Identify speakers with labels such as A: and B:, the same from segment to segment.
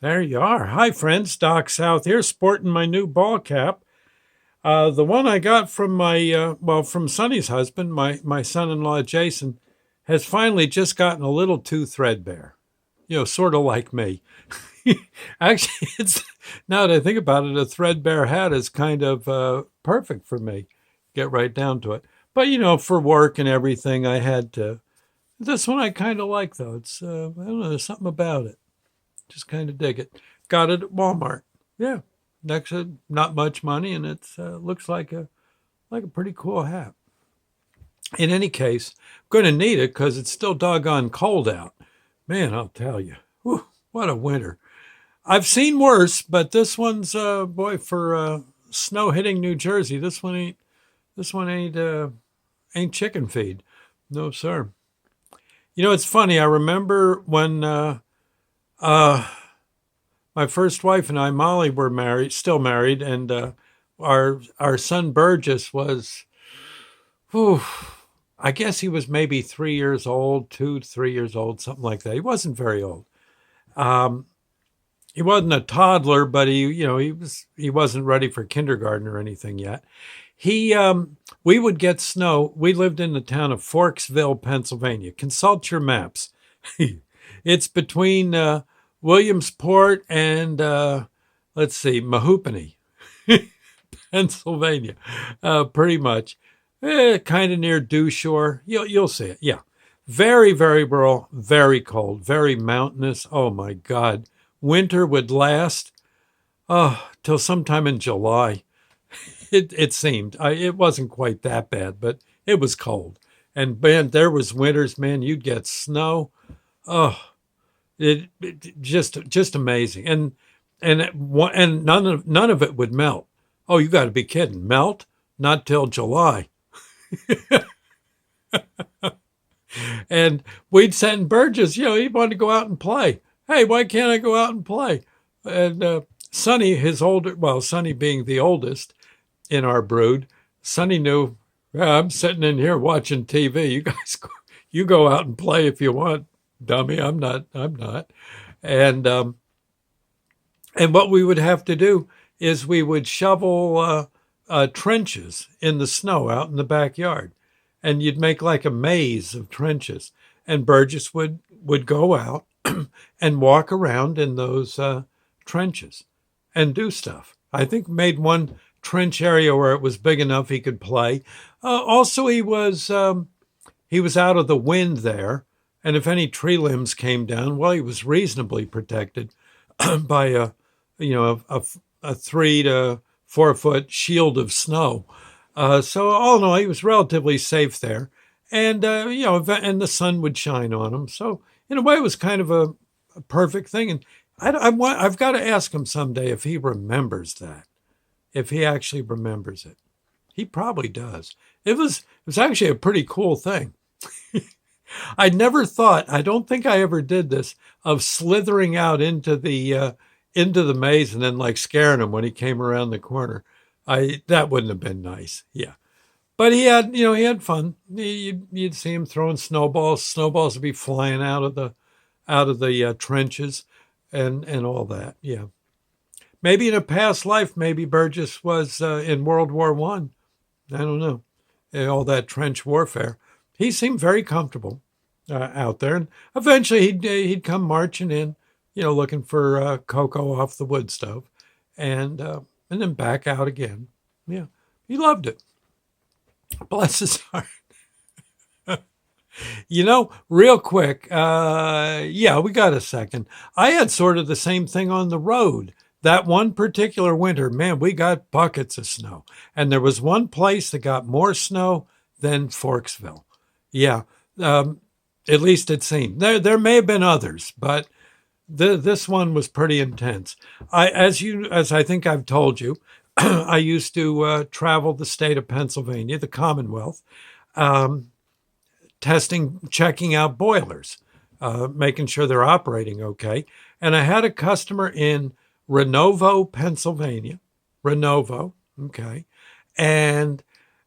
A: There you are. Hi, friends. Doc South here, sporting my new ball cap. The one I got from from Sonny's husband, my son-in-law Jason, has finally just gotten a little too threadbare. Sort of like me. Actually, it's now that I think about it, a threadbare hat is kind of perfect for me. Get right down to it. But for work and everything, I had to. This one I kind of like though. It's I don't know. There's something about it. Just kind of dig it. Got it at Walmart. Yeah, next to not much money, and it looks like a pretty cool hat. In any case, I'm going to need it because it's still doggone cold out. Man, I'll tell you, whew, what a winter. I've seen worse, but this one's boy for snow hitting New Jersey. This one ain't chicken feed. No sir. It's funny. I remember when uh, my first wife and I, Molly, were married, still married, and our son Burgess was, whew, I guess he was maybe 3 years old, 2 to 3 years old, something like that. He wasn't very old. Um, he wasn't a toddler, but he wasn't ready for kindergarten or anything yet. We would get snow. We lived in the town of Forksville, Pennsylvania. Consult your maps. It's between Williamsport and let's see, Mahoopany, Pennsylvania, pretty much, kind of near Dewshore. You'll see it. Yeah, very very rural, very cold, very mountainous. Oh my God, winter would last till sometime in July. It seemed it wasn't quite that bad, but it was cold. And man, there was winters. Man, you'd get snow. Oh, it just amazing. And none of it would melt. Oh, you got to be kidding! Melt? Not till July. And we'd send Burgess. He wanted to go out and play. Hey, why can't I go out and play? And Sonny, Sonny being the oldest in our brood, Sonny knew. "Yeah, I'm sitting in here watching TV. You guys, you go out and play if you want, dummy. I'm not. I'm not." And and what we would have to do is we would shovel trenches in the snow out in the backyard, and you'd make like a maze of trenches. And Burgess would go out and walk around in those trenches and do stuff. I think made one trench area where it was big enough he could play. Also, he was out of the wind there, and if any tree limbs came down, well, he was reasonably protected by a 3 to 4 foot shield of snow. So all in all, he was relatively safe there, and and the sun would shine on him. So in a way, it was kind of a perfect thing. And I've got to ask him someday if he remembers that, if he actually remembers it. He probably does. It was actually a pretty cool thing. I never thought, I don't think I ever did this, of slithering out into the maze and then like scaring him when he came around the corner. That wouldn't have been nice. Yeah. But he had fun. You'd see him throwing snowballs. Snowballs would be flying out of the trenches and all that. Yeah. Maybe in a past life, maybe Burgess was in World War One. I don't know. All that trench warfare. He seemed very comfortable out there, and eventually he'd come marching in, looking for cocoa off the wood stove, and then back out again. Yeah, he loved it. Bless his heart. Real quick, yeah, we got a second. I had sort of the same thing on the road. That one particular winter, man, we got buckets of snow. And there was one place that got more snow than Forksville. Yeah, at least it seemed. There may have been others, but this one was pretty intense. As I think I've told you, I used to travel the state of Pennsylvania, the Commonwealth, um, checking out boilers, making sure they're operating okay. And I had a customer in Renovo, Pennsylvania. Renovo, okay. And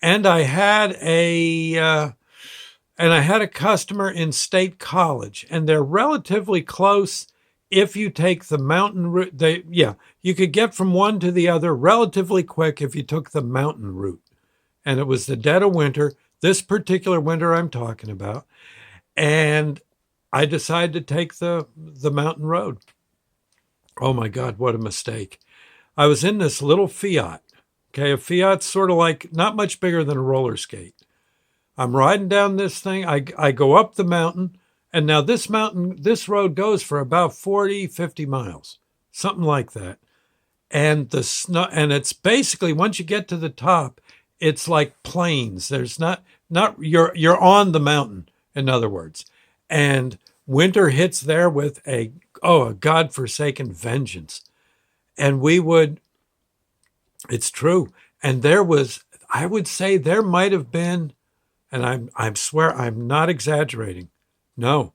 A: and I had a customer in State College, and they're relatively close if you take the mountain route, you could get from one to the other relatively quick if you took the mountain route. And it was the dead of winter, this particular winter I'm talking about. And I decided to take the mountain road. Oh my God, what a mistake. I was in this little Fiat. Okay, a Fiat's sort of like not much bigger than a roller skate. I'm riding down this thing. I go up the mountain. And now this road goes for about 40, 50 miles, something like that. And the snow, and it's basically, once you get to the top, it's like plains. There's you're on the mountain, in other words. And winter hits there with a godforsaken vengeance. And it's true. And I would say there might have been, and I swear I'm not exaggerating. No,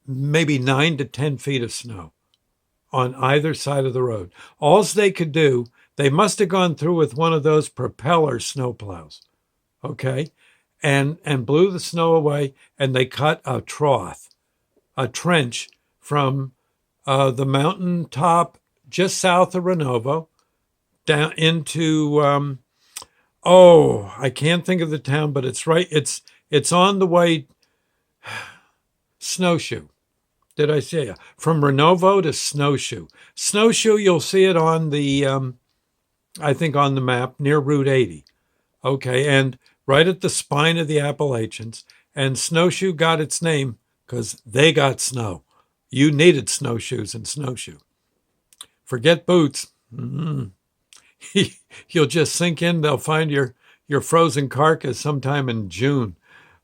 A: maybe 9 to 10 feet of snow on either side of the road. All they could do, they must have gone through with one of those propeller snowplows, okay, and blew the snow away, and they cut a trench from the mountain top just south of Renovo down into I can't think of the town, but it's right. It's on the way. Snowshoe. Did I say it? From Renovo to Snowshoe. Snowshoe, you'll see it on I think on the map near Route 80. Okay, and right at the spine of the Appalachians. And Snowshoe got its name because they got snow. You needed snowshoes in Snowshoe. Forget boots. Mm-hmm. You'll just sink in. They'll find your frozen carcass sometime in June.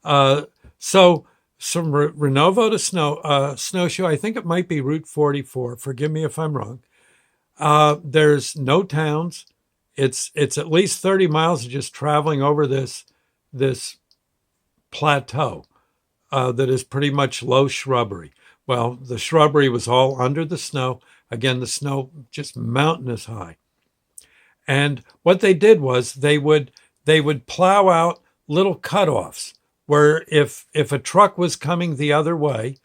A: So from Renovo to Snowshoe, I think it might be Route 44. Forgive me if I'm wrong. There's no towns. It's at least 30 miles of just traveling over this plateau that is pretty much low shrubbery. Well, the shrubbery was all under the snow. Again, the snow just mountainous high. And what they did was they would plow out little cutoffs where if a truck was coming the other way,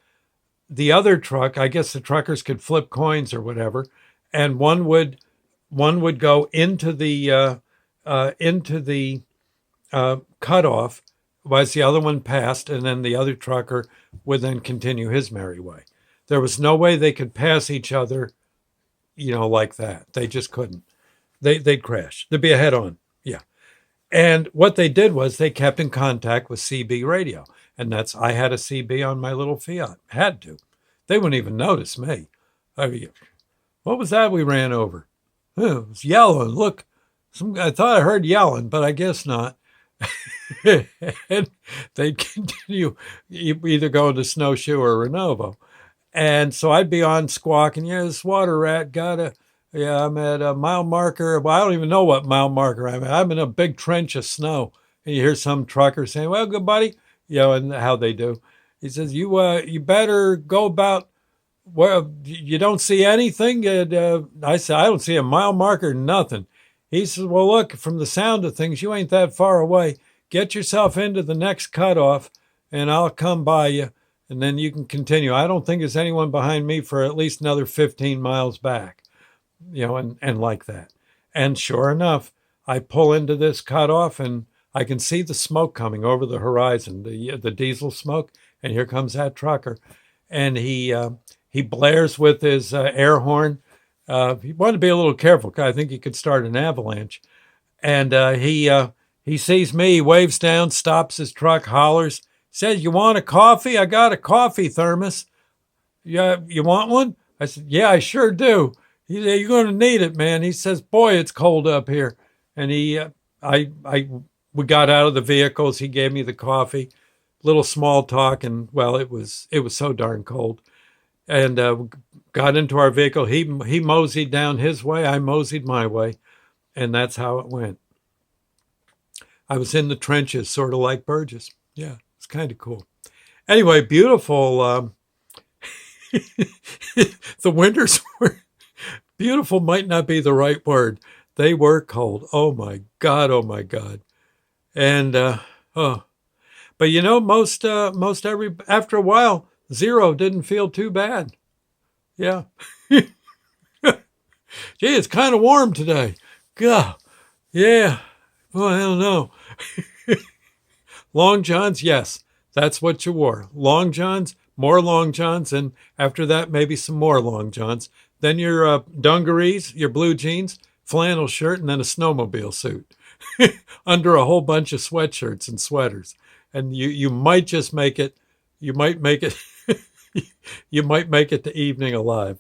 A: the other truck, I guess the truckers could flip coins or whatever, and one would go into the cutoff as the other one passed, and then the other trucker would then continue his merry way. There was no way they could pass each other, like that. They just couldn't. They'd crash. There'd be a head-on. Yeah. And what they did was they kept in contact with CB radio. And I had a CB on my little Fiat. Had to. They wouldn't even notice me. I mean, what was that we ran over? It was yelling. Look, I thought I heard yelling, but I guess not. And they'd continue either going to Snowshoe or Renovo. And so I'd be on squawking, this water rat I'm at a mile marker. Well, I don't even know what mile marker I'm at. I'm in a big trench of snow. And you hear some trucker saying, well, good buddy, and how they do. He says, you better go about, well, you don't see anything? I said, I don't see a mile marker, nothing. He says, well, look, from the sound of things, you ain't that far away. Get yourself into the next cutoff, and I'll come by you, and then you can continue. I don't think there's anyone behind me for at least another 15 miles back. And like that. And sure enough, I pull into this cutoff and I can see the smoke coming over the horizon, the diesel smoke. And here comes that trucker. And he blares with his air horn. He wanted to be a little careful because I think he could start an avalanche. And he sees me, he waves down, stops his truck, hollers, says, you want a coffee? I got a coffee thermos. Yeah, you want one? I said, yeah, I sure do. He said, you're going to need it, man. He says, boy, it's cold up here. And we got out of the vehicles. He gave me the coffee, little small talk. And well, it was so darn cold. And got into our vehicle. He moseyed down his way. I moseyed my way. And that's how it went. I was in the trenches, sort of like Burgess. Yeah, it's kind of cool. Anyway, beautiful. The winters were... Beautiful might not be the right word. They were cold. Oh my God. Oh my God. And, but most after a while, 0 didn't feel too bad. Yeah. Gee, it's kind of warm today. God. Yeah. Well, I don't know. Long johns, yes, that's what you wore. Long johns, more long johns, and after that, maybe some more long johns. Then your dungarees, your blue jeans, flannel shirt, and then a snowmobile suit under a whole bunch of sweatshirts and sweaters. And you might just make it. You might make it. You might make it to evening alive.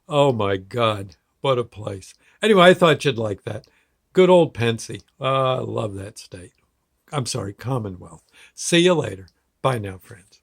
A: Oh my God, what a place! Anyway, I thought you'd like that. Good old Pensy. I love that state. I'm sorry, Commonwealth. See you later. Bye now, friends.